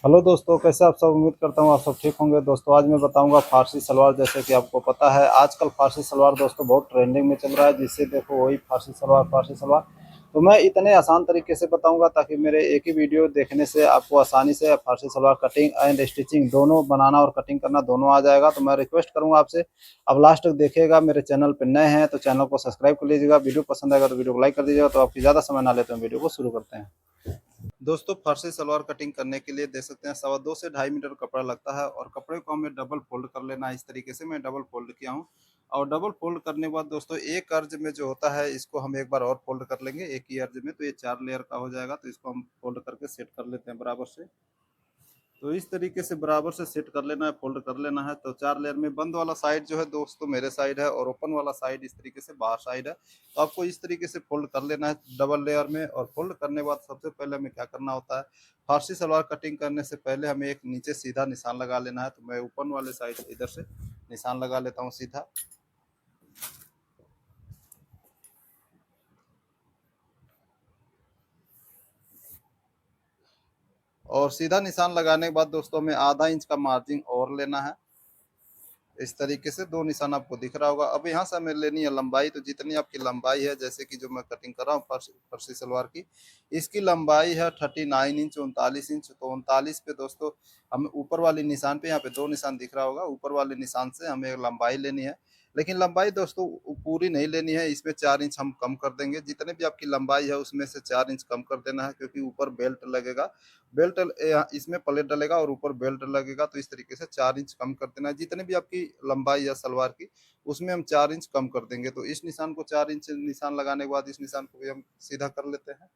Hello दोस्तों, कैसे आप सब। उम्मीद करता हूँ आप सब ठीक होंगे। दोस्तों आज मैं बताऊंगा फारसी सलवार। जैसे कि आपको पता है आजकल फारसी सलवार दोस्तों बहुत ट्रेंडिंग में चल रहा है, जिससे देखो वही फारसी सलवार। तो मैं इतने आसान तरीके से बताऊंगा ताकि मेरे एक ही वीडियो देखने से आपको आसानी से फारसी सलवार कटिंग एंड स्टिचिंग दोनों बनाना और कटिंग करना दोनों आ जाएगा। तो मैं रिक्वेस्ट करूंगा आपसे, अब लास्ट तक देखिएगा। मेरे चैनल पर नए हैं तो चैनल को सब्सक्राइब कर लीजिएगा। वीडियो पसंद आएगा तो वीडियो को लाइक कर दीजिएगा। तो आपकी ज़्यादा समय ना लेते हैं, वीडियो को शुरू करते हैं। दोस्तों फर्शी सलवार कटिंग करने के लिए देख सकते हैं 2.25 से 2.5 मीटर कपड़ा लगता है, और कपड़े को हमें डबल फोल्ड कर लेना है। इस तरीके से मैं डबल फोल्ड किया हूँ, और डबल फोल्ड करने के बाद दोस्तों एक अर्ज में जो होता है इसको हम एक बार और फोल्ड कर लेंगे एक ही अर्ज में, तो ये 4 लेयर का हो जाएगा। तो इसको हम फोल्ड करके सेट कर लेते हैं बराबर से। तो इस तरीके से बराबर से सेट कर लेना है, फोल्ड कर लेना है। तो 4 लेयर में बंद वाला साइड जो है दोस्तों मेरे साइड है, और ओपन वाला साइड इस तरीके से बाहर साइड है। तो आपको इस तरीके से फोल्ड कर लेना है डबल लेयर में। और फोल्ड करने के बाद सबसे पहले हमें क्या करना होता है, फारसी सलवार कटिंग करने से पहले हमें एक नीचे सीधा निशान लगा लेना है। तो मैं ऊपर वाले साइड से इधर से निशान लगा लेता हूँ सीधा। और सीधा निशान लगाने के बाद दोस्तों हमें आधा इंच का मार्जिन और लेना है। इस तरीके से 2 निशान आपको दिख रहा होगा। अब यहाँ से हमें लेनी है लंबाई। तो जितनी आपकी लंबाई है, जैसे कि जो मैं कटिंग कर रहा हूँ फर्शी सलवार की, इसकी लंबाई है 39 इंच 39 इंच। तो 39 पे दोस्तों हमें ऊपर वाले निशान पे, यहाँ पे 2 निशान दिख रहा होगा, ऊपर वाले निशान से हमें लंबाई लेनी है। लेकिन लंबाई दोस्तों पूरी नहीं लेनी है, इसमें 4 इंच हम कम कर देंगे। जितने भी आपकी लंबाई है उसमें से 4 इंच कम कर देना है, क्योंकि ऊपर बेल्ट लगेगा। बेल्ट इसमें प्लेट डलेगा और ऊपर बेल्ट लगेगा। तो इस तरीके से 4 इंच कम कर देना है। जितने भी आपकी लंबाई है सलवार की उसमें हम 4 इंच कम कर देंगे। तो इस निशान को 4 इंच निशान लगाने के बाद इस निशान को भी हम सीधा कर लेते हैं।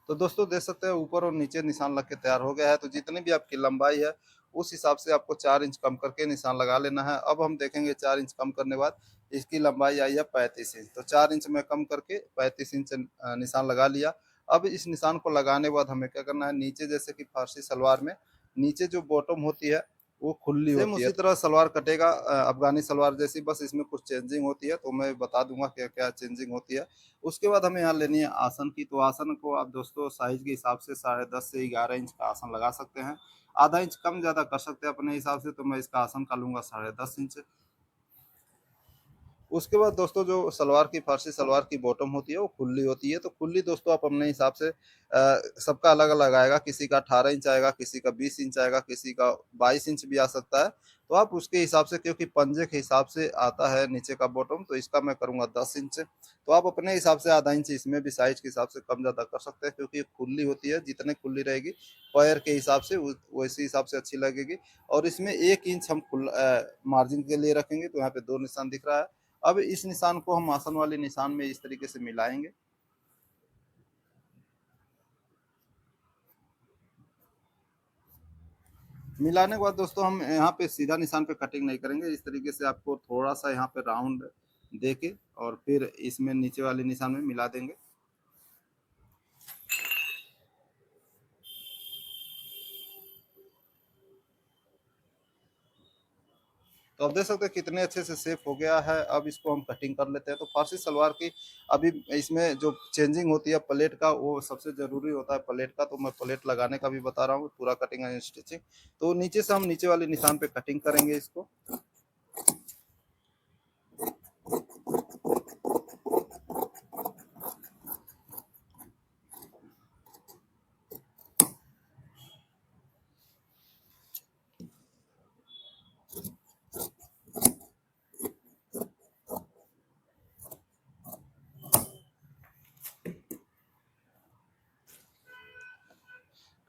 तो दोस्तों देख सकते हैं ऊपर और नीचे निशान लग के तैयार हो गया है। तो जितनी भी आपकी लंबाई है उस हिसाब से आपको 4 इंच कम करके निशान लगा लेना है। अब हम देखेंगे 4 इंच कम करने के बाद इसकी लंबाई आई है 35 इंच। तो 4 इंच में कम करके 35 इंच निशान लगा लिया। अब इस निशान को लगाने के बाद हमें क्या करना है, नीचे जैसे कि फारसी सलवार में नीचे जो बॉटम होती है वो खुली सेम होती है। उसी तरह सलवार कटेगा अफगानी सलवार जैसी, बस इसमें कुछ चेंजिंग होती है। तो मैं बता दूंगा क्या क्या चेंजिंग होती है। उसके बाद हमें यहाँ लेनी है आसन की। तो आसन को आप दोस्तों साइज के हिसाब से 10.5 से 11 इंच का आसन लगा सकते हैं। आधा इंच कम ज्यादा कर सकते हैं अपने हिसाब से। तो मैं इसका आसन का लूंगा 10.5 इंच। उसके बाद दोस्तों जो सलवार की फारसी सलवार की बॉटम होती है वो खुली होती है। तो खुली दोस्तों आप अपने हिसाब से सबका अलग अलग आएगा। किसी का 18 इंच आएगा, किसी का 20 इंच आएगा, किसी का 22 इंच भी आ सकता है। तो आप उसके हिसाब से, क्योंकि पंजे के हिसाब से आता है नीचे का बॉटम, तो इसका मैं करूंगा 10 इंच। तो आप अपने हिसाब से आधा इंच इसमें भी साइज के हिसाब से कम ज्यादा कर सकते हैं, क्योंकि खुली होती है। जितने खुली रहेगी पैर के हिसाब से वैसे हिसाब से अच्छी लगेगी। और इसमें 1 इंच हम मार्जिन के लिए रखेंगे। तो यहाँ पे 2 निशान दिख रहा है। अब इस निशान को हम आसन वाले निशान में इस तरीके से मिलाएंगे। मिलाने के बाद दोस्तों हम यहाँ पे सीधा निशान पे कटिंग नहीं करेंगे। इस तरीके से आपको थोड़ा सा यहाँ पे राउंड दे के और फिर इसमें नीचे वाले निशान में मिला देंगे। तो आप देख सकते हैं कितने अच्छे से सेफ हो गया है। अब इसको हम कटिंग कर लेते हैं। तो फारसी सलवार की अभी इसमें जो चेंजिंग होती है प्लेट का, वो सबसे जरूरी होता है प्लेट का। तो मैं प्लेट लगाने का भी बता रहा हूँ, पूरा कटिंग एंड स्टिचिंग। तो नीचे से हम नीचे वाले निशान पे कटिंग करेंगे इसको।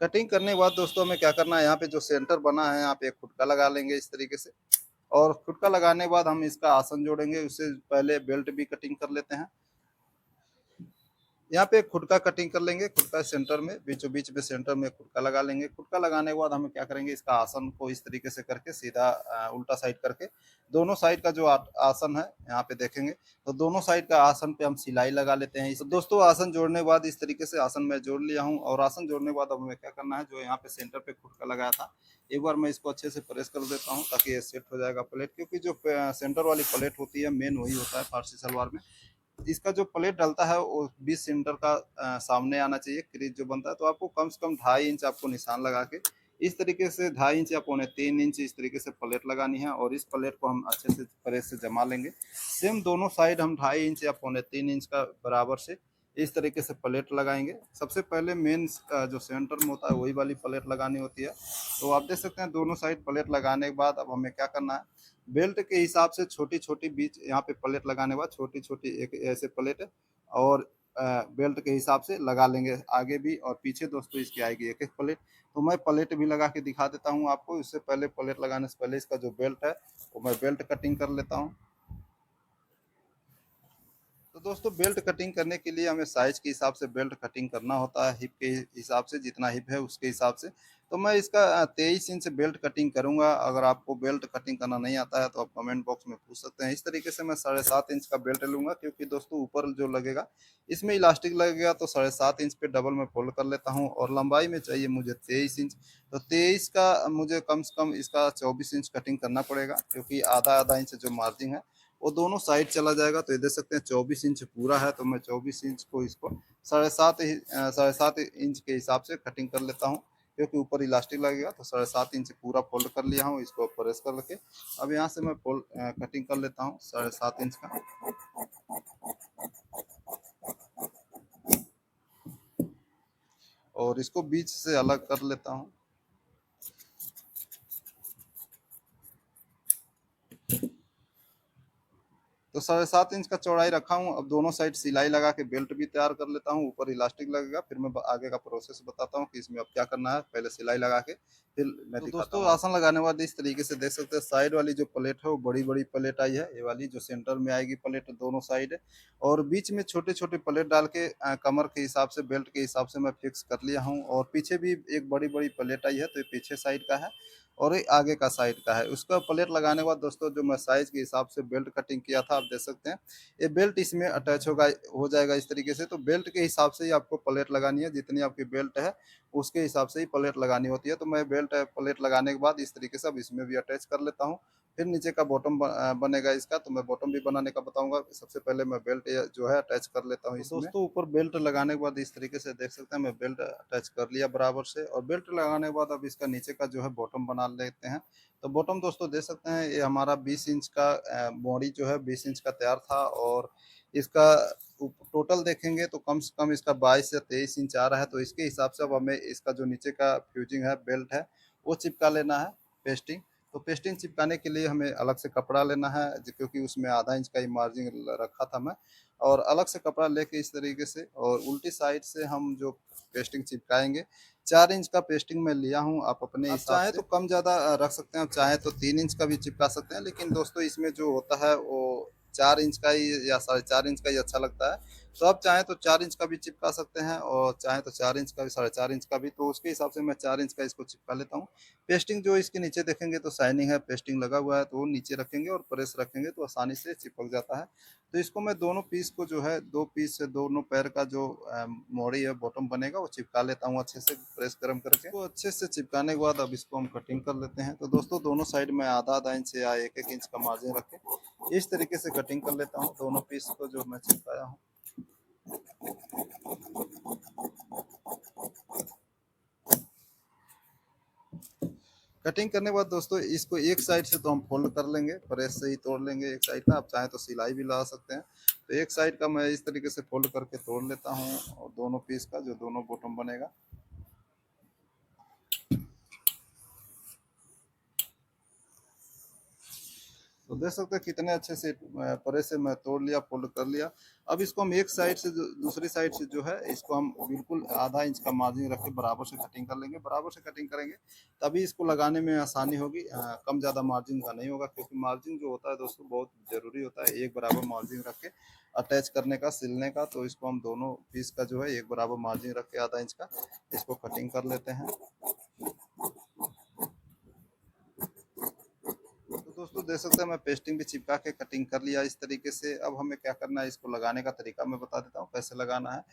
कटिंग करने के बाद दोस्तों हमें क्या करना है, यहाँ पे जो सेंटर बना है यहाँ पे एक खुटका लगा लेंगे इस तरीके से। और खुटका लगाने के बाद हम इसका आसन जोड़ेंगे। उससे पहले बेल्ट भी कटिंग कर लेते हैं। यहाँ पे खुटका कटिंग कर लेंगे। खुटका सेंटर में बीचों बीच में सेंटर में खुटका लगा लेंगे। खुटका लगाने के बाद हमें क्या करेंगे, इसका आसन को इस तरीके से करके सीधा उल्टा साइड करके दोनों साइड का जो आसन है यहाँ पे देखेंगे, तो दोनों साइड का आसन पे हम सिलाई लगा लेते हैं। तो दोस्तों आसन जोड़ने के बाद इस तरीके से आसन मैं जोड़ लिया हूँ। और आसन जोड़ने के बाद अब हमें क्या करना है, जो यहाँ पे सेंटर पे खुटका लगाया था एक बार मैं इसको अच्छे से प्रेस कर देता हूँ, ताकि ये सेट हो जाएगा प्लेट। क्योंकि जो सेंटर वाली प्लेट होती है मेन वही होता है फारसी सलवार में। इसका जो प्लेट डलता है वो 20 सेंटर का सामने आना चाहिए क्रीज जो बनता है। तो आपको कम से कम 2.5 इंच आपको निशान लगा के इस तरीके से 2.5 इंच या 2.75 इंच इस तरीके से प्लेट लगानी है और इस प्लेट को हम अच्छे से प्रेस से जमा लेंगे। सेम दोनों साइड हम 2.5 इंच या 3.25 इंच का बराबर से इस तरीके से प्लेट लगाएंगे। सबसे पहले मेन जो सेंटर में होता है वही वाली प्लेट लगानी होती है। तो आप देख सकते हैं दोनों साइड प्लेट लगाने के बाद अब हमें क्या करना है, बेल्ट के हिसाब से छोटी छोटी बीच यहाँ पे प्लेट लगाने के बाद छोटी छोटी एक ऐसे प्लेट और बेल्ट के हिसाब से लगा लेंगे आगे भी और पीछे दोस्तों इसकी आएगी एक एक प्लेट। तो मैं प्लेट भी लगा के दिखा देता हूँ आपको। इससे पहले प्लेट लगाने से पहले इसका जो बेल्ट है वो मैं बेल्ट कटिंग कर लेता हूँ। तो दोस्तों बेल्ट कटिंग करने के लिए हमें साइज के हिसाब से बेल्ट कटिंग करना होता है, हिप के हिसाब से, जितना हिप है उसके हिसाब से। तो मैं इसका 23 इंच बेल्ट कटिंग करूंगा। अगर आपको बेल्ट कटिंग करना नहीं आता है तो आप कमेंट बॉक्स में पूछ सकते हैं। इस तरीके से मैं 7.5 इंच का बेल्ट लूंगा, क्योंकि दोस्तों ऊपर जो लगेगा इसमें इलास्टिक लगेगा। तो 7.5 इंच पे डबल में फोल्ड कर लेता हूँ और लंबाई में चाहिए मुझे 23 इंच। तो 23 का मुझे कम से कम इसका 24 इंच कटिंग करना पड़ेगा, क्योंकि आधा आधा इंच जो मार्जिन है वो दोनों साइड चला जाएगा। तो ये देख सकते हैं 24 इंच पूरा है। तो मैं 24 इंच को इसको 7.5 इंच के हिसाब से कटिंग कर लेता हूँ, क्योंकि ऊपर इलास्टिक लगेगा। तो 7.5 इंच पूरा फोल्ड कर लिया हूँ, इसको प्रेस करके अब यहाँ से मैं फोल्ड कटिंग कर लेता हूँ 7.5 इंच का। और इसको बीच से अलग कर लेता हूँ। तो 7.5 इंच का चौड़ाई रखा हूँ। अब दोनों साइड सिलाई लगा के बेल्ट भी तैयार कर लेता हूँ। ऊपर इलास्टिक लगेगा, फिर मैं आगे का प्रोसेस बताता हूँ कि इसमें अब क्या करना है। पहले सिलाई लगा के फिर मैं तो दोस्तों आसन लगाने के बाद इस तरीके से देख सकते हैं साइड वाली जो प्लेट है वो बड़ी बड़ी प्लेट आई है। ये वाली जो सेंटर में आएगी प्लेट दोनों साइड है, और बीच में छोटे छोटे प्लेट डाल के कमर के हिसाब से बेल्ट के हिसाब से मैं फिक्स कर लिया हूँ। और पीछे भी एक बड़ी बड़ी प्लेट आई है, तो ये पीछे साइड का है और ये आगे का साइड का है। उसका प्लेट लगाने के बाद दोस्तों जो मैं साइज के हिसाब से बेल्ट कटिंग किया था आप देख सकते हैं, ये बेल्ट इसमें अटैच हो जाएगा इस तरीके से। तो बेल्ट के हिसाब से ही आपको प्लेट लगानी है, जितनी आपकी बेल्ट है उसके हिसाब से ही प्लेट लगानी होती है। तो मैं बेल्ट प्लेट लगाने के बाद इस तरीके से अब इसमें भी अटैच कर लेता हूँ। फिर नीचे का बॉटम बनेगा इसका, तो मैं बॉटम भी बनाने का बताऊंगा। सबसे पहले मैं बेल्ट जो है अटैच कर लेता हूँ इसमें। दोस्तों ऊपर बेल्ट लगाने के बाद इस तरीके से देख सकते हैं मैं बेल्ट अटैच कर लिया बराबर से। और बेल्ट लगाने के बाद अब इसका नीचे का जो है बॉटम बना लेते हैं। तो बॉटम दोस्तों देख सकते हैं ये हमारा 20 इंच का बॉडी जो है 20 इंच का तैयार था। और इसका टोटल देखेंगे तो कम से कम इसका 22 या 23 इंच आ रहा है। तो इसके हिसाब से अब हमें इसका जो नीचे का फ्यूजिंग है बेल्ट है वो चिपका लेना है, पेस्टिंग। तो पेस्टिंग चिपकाने के लिए हमें अलग से कपड़ा लेना है, क्योंकि उसमें आधा इंच का ही मार्जिन रखा था मैं। और अलग से कपड़ा लेके इस तरीके से और उल्टी साइड से हम जो पेस्टिंग चिपकाएंगे, 4 इंच का पेस्टिंग मैं लिया हूँ। आप अपने हिसाब चाहे तो कम ज़्यादा रख सकते हैं, चाहे तो 3 इंच का भी चिपका सकते हैं। लेकिन दोस्तों इसमें जो होता है वो 4 इंच का ही या 4.5 इंच का ही अच्छा लगता है। तो आप चाहे तो 4 इंच का भी चिपका सकते हैं और चाहे तो 4 इंच का भी, 4.5 इंच का भी। तो उसके हिसाब से मैं 4 इंच का इसको चिपका लेता हूँ। पेस्टिंग जो इसके नीचे देखेंगे तो शाइनिंग है, पेस्टिंग लगा हुआ है, तो वो नीचे रखेंगे और प्रेस रखेंगे तो आसानी से चिपक जाता है। तो इसको मैं दोनों पीस को जो है, दो पीस से दोनों पैर का जो मोड़ी है बॉटम बनेगा वो चिपका लेता हूँ अच्छे से प्रेस गर्म करके। तो अच्छे से चिपकाने के बाद अब इसको हम कटिंग कर लेते हैं। तो दोस्तों दोनों साइड में आधा आधा इंच या एक एक इंच का मार्जिन रख के इस तरीके से कटिंग कर लेता हूँ दोनों पीस को जो मैं चिपकाया हूँ। कटिंग करने के बाद दोस्तों इसको एक साइड से तो हम फोल्ड कर लेंगे, प्रेस से ही तोड़ लेंगे एक साइड का। आप चाहें तो सिलाई भी लगा सकते हैं। तो एक साइड का मैं इस तरीके से फोल्ड करके तोड़ लेता हूँ और दोनों पीस का जो दोनों बॉटम बनेगा। तो देख सकते हैं कितने अच्छे से परे से मैं तोड़ लिया, फोल्ड कर लिया। अब इसको हम एक साइड से दूसरी साइड से जो है इसको हम बिल्कुल आधा इंच का मार्जिन रख के बराबर से कटिंग कर लेंगे। बराबर से कटिंग करेंगे तभी इसको लगाने में आसानी होगी। कम ज़्यादा मार्जिन का नहीं होगा, क्योंकि मार्जिन जो होता है दोस्तों बहुत ज़रूरी होता है। एक बराबर मार्जिन रख के अटैच करने का, सिलने का। तो इसको हम दोनों पीस का जो है एक बराबर मार्जिन रख के आधा इंच का इसको कटिंग कर लेते हैं। तो दोस्तों देख सकते हैं मैं पेस्टिंग भी चिपका के कटिंग कर लिया इस तरीके से। अब हमें क्या करना है, इसको लगाने का तरीका मैं बता देता हूँ कैसे लगाना है।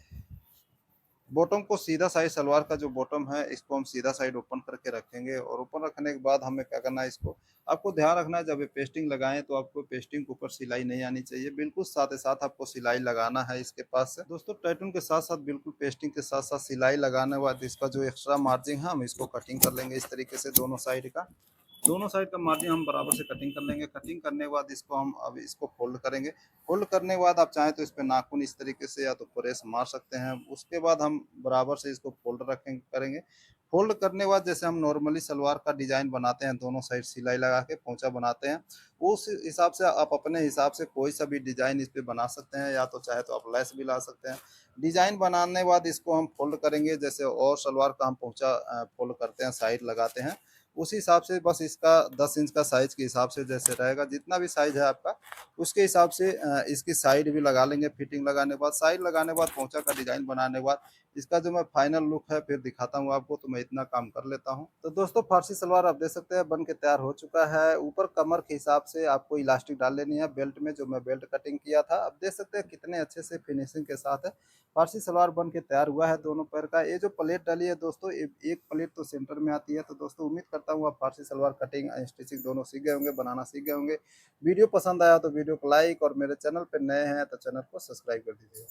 बॉटम को सीधा साइड सलवार का जो बॉटम है इसको हम सीधा साइड ओपन करके रखेंगे और ओपन रखने के बाद हमें क्या करना है, इसको आपको ध्यान रखना है जब ये पेस्टिंग लगाएं तो आपको पेस्टिंग के ऊपर सिलाई नहीं आनी चाहिए, बिल्कुल साथ ही साथ आपको सिलाई लगाना है इसके पास से। दोस्तों टाइटून के साथ साथ बिल्कुल पेस्टिंग के साथ साथ सिलाई लगाने के बाद इसका जो एक्स्ट्रा मार्जिन है हम इसको कटिंग कर लेंगे इस तरीके से। दोनों साइड का मार्जिन हम बराबर से कटिंग कर लेंगे। कटिंग करने के बाद इसको हम अब इसको फोल्ड करेंगे। फोल्ड करने के बाद आप चाहें तो इस पे नाखून इस तरीके से या तो प्रेस मार सकते हैं। उसके बाद हम बराबर से इसको फोल्ड रखेंगे करेंगे। फोल्ड करने के बाद जैसे हम नॉर्मली सलवार का डिजाइन बनाते हैं, दोनों साइड सिलाई लगा के पोंचा बनाते हैं, उस हिसाब से आप अपने हिसाब से कोई सा भी डिजाइन इस पे बना सकते हैं, या तो चाहे तो आप लेस भी ला सकते हैं। डिजाइन बनाने के बाद इसको हम फोल्ड करेंगे, जैसे और सलवार का हम पोंचा फोल्ड करते हैं, साइड लगाते हैं, उसी हिसाब से बस इसका 10 इंच का साइज के हिसाब से जैसे रहेगा, जितना भी साइज है आपका उसके हिसाब से इसकी साइड भी लगा लेंगे। फिटिंग लगाने के बाद, साइड लगाने के बाद, पोंचा का डिजाइन बनाने के बाद इसका जो मैं फाइनल लुक है फिर दिखाता हूँ आपको। तो मैं इतना काम कर लेता हूँ। तो दोस्तों फारसी सलवार आप देख सकते हैं बन के तैयार हो चुका है। ऊपर कमर के हिसाब से आपको इलास्टिक डाल लेनी है बेल्ट में, जो मैं बेल्ट कटिंग किया था। अब देख सकते हैं कितने अच्छे से फिनिशिंग के साथ है फारसी सलवार बन के तैयार हुआ है। दोनों पैर का ये जो प्लेट डाली है दोस्तों, एक प्लेट तो सेंटर में आती है। तो दोस्तों उम्मीद करता हूँ आप फारसी सलवार कटिंग स्टिचिंग दोनों सीख गए होंगे, बनाना सीख गए होंगे। वीडियो पसंद आया तो वीडियो को लाइक, और मेरे चैनल पर नए हैं तो चैनल को सब्सक्राइब कर दीजिए।